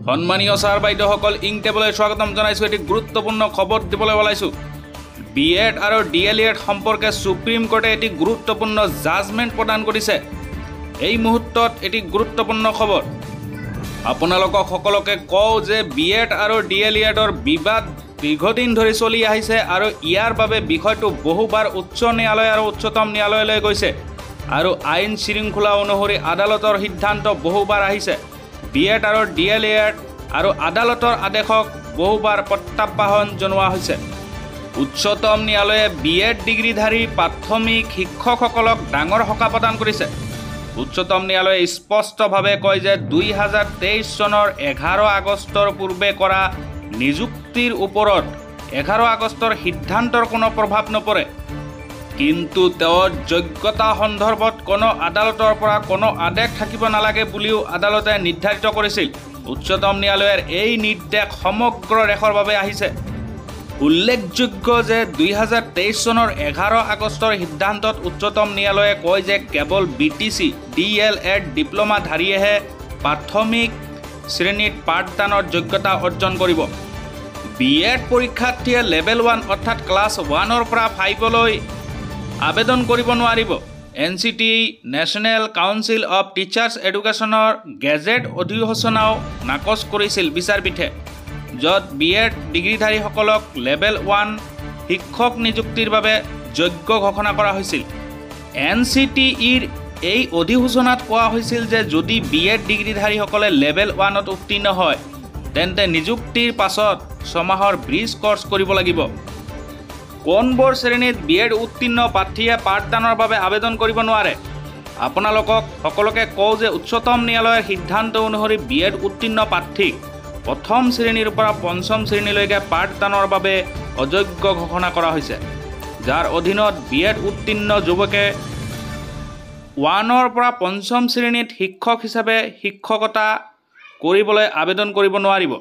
সন্মানীয় ছাৰ বাইদেউসকল ইং টেবুললৈ স্বাগতম জনাইছোঁ। এটি গুৰুত্বপূৰ্ণ খবৰ দিবলৈ ওলাইছোঁ। BEd আৰু DLEd সম্পৰ্কে সুপ্ৰিম কোৰ্টে এটি গুৰুত্বপূৰ্ণ জাজমেণ্ট প্ৰদান কৰিছে। এই মুহূৰ্তত এটি গুৰুত্বপূৰ্ণ খবৰ আপোনালোকক সকলোকে কওঁ যে BEd আৰু DLEdৰ বিবাদ দীৰ্ঘদিন ধৰি চলি আহিছে আৰু ইয়াৰ বাবে বিষয়টো বহুবাৰ উচ্চ ন্যায়ালয় আৰু উচ্চতম ন্যায়ালয়লৈ গৈছে আৰু আইন শৃংখলা অনুসৰি আদালতৰ সিদ্ধান্ত বহুবাৰ আহিছে। BEd আৰু DLEd আৰু আদালতৰ আদেশক বহুবাৰ প্ৰত্যাহ্বান জনোৱা হৈছে। উচ্চতম ন্যায়ালয়ে BEd ডিগ্ৰীধাৰী প্ৰাথমিক শিক্ষকসকলক ডাঙৰ সকাহ প্ৰদান কৰিছে। উচ্চতম ন্যায়ালয়ে স্পষ্টভাৱে কয় যে 2023 চনৰ 11 আগষ্টৰ পূৰ্বে কৰা নিযুক্তিৰ ওপৰত 11 আগষ্টৰ সিদ্ধান্তৰ কোনো প্ৰভাৱ নপৰে, কিন্তু তেওঁৰ যোগ্যতা সন্দৰ্ভত কোনো আদালতৰ পৰা কোনো আদেশ থাকিব নালাগে বুলিও আদালতে নিৰ্ধাৰিত কৰিছিল। উচ্চতম ন্যায়ালয়ৰ এই নিৰ্দেশ সমগ্ৰ দেশৰ বাবে আহিছে। উল্লেখযোগ্য যে 2023 চনৰ 11 আগষ্টৰ সিদ্ধান্তত উচ্চতম ন্যায়ালয়ে কয় যে কেৱল BTC DLEd ডিপ্ল'মাধাৰীয়েহে প্ৰাথমিক শ্ৰেণীত পাঠদানৰ যোগ্যতা অৰ্জন কৰিব। BEd পৰীক্ষাৰ্থীয়ে লেভেল 1 অৰ্থাৎ ক্লাছ 1ৰ পৰা 5লৈ আবেদন কৰিব নোৱাৰিব। NCTE national council of teachers এডুকেশ্যনৰ গেজেট অধিসূচনাও নাকচ কৰিছিল বিচাৰপীঠে, য'ত BEd ডিগ্ৰীধাৰীসকলক লেভেল 1 শিক্ষক নিযুক্তিৰ বাবে যোগ্য ঘোষণা কৰা হৈছিল। NCTEৰ এই অধিসূচনাত কোৱা হৈছিল যে যদি BEd ডিগ্ৰীধাৰীসকলে লেভেল 1ত উত্তীৰ্ণ হয় তেন্তে নিযুক্তিৰ পাছত 6 মাহৰ ব্ৰিজ কৰ্চ কৰিব লাগিব। কোনবোৰ শ্ৰেণীত BEd উত্তীৰ্ণ প্ৰাৰ্থীয়ে পাঠদানৰ বাবে আবেদন কৰিব নোৱাৰে? আপোনালোকক সকলোকে কওঁ যে উচ্চতম ন্যায়ালয়ৰ সিদ্ধান্ত অনুসৰি BEd উত্তীৰ্ণ প্ৰাৰ্থীক প্ৰথম শ্ৰেণীৰ পৰা 5ম শ্ৰেণীলৈকে পাঠদানৰ বাবে অযোগ্য ঘোষণা কৰা হৈছে, যাৰ অধীনত BEd উত্তীৰ্ণ যুৱকে 1ৰ পৰা 5ম শ্ৰেণীত শিক্ষক হিচাপে শিক্ষকতা কৰিবলৈ আবেদন কৰিব নোৱাৰিব।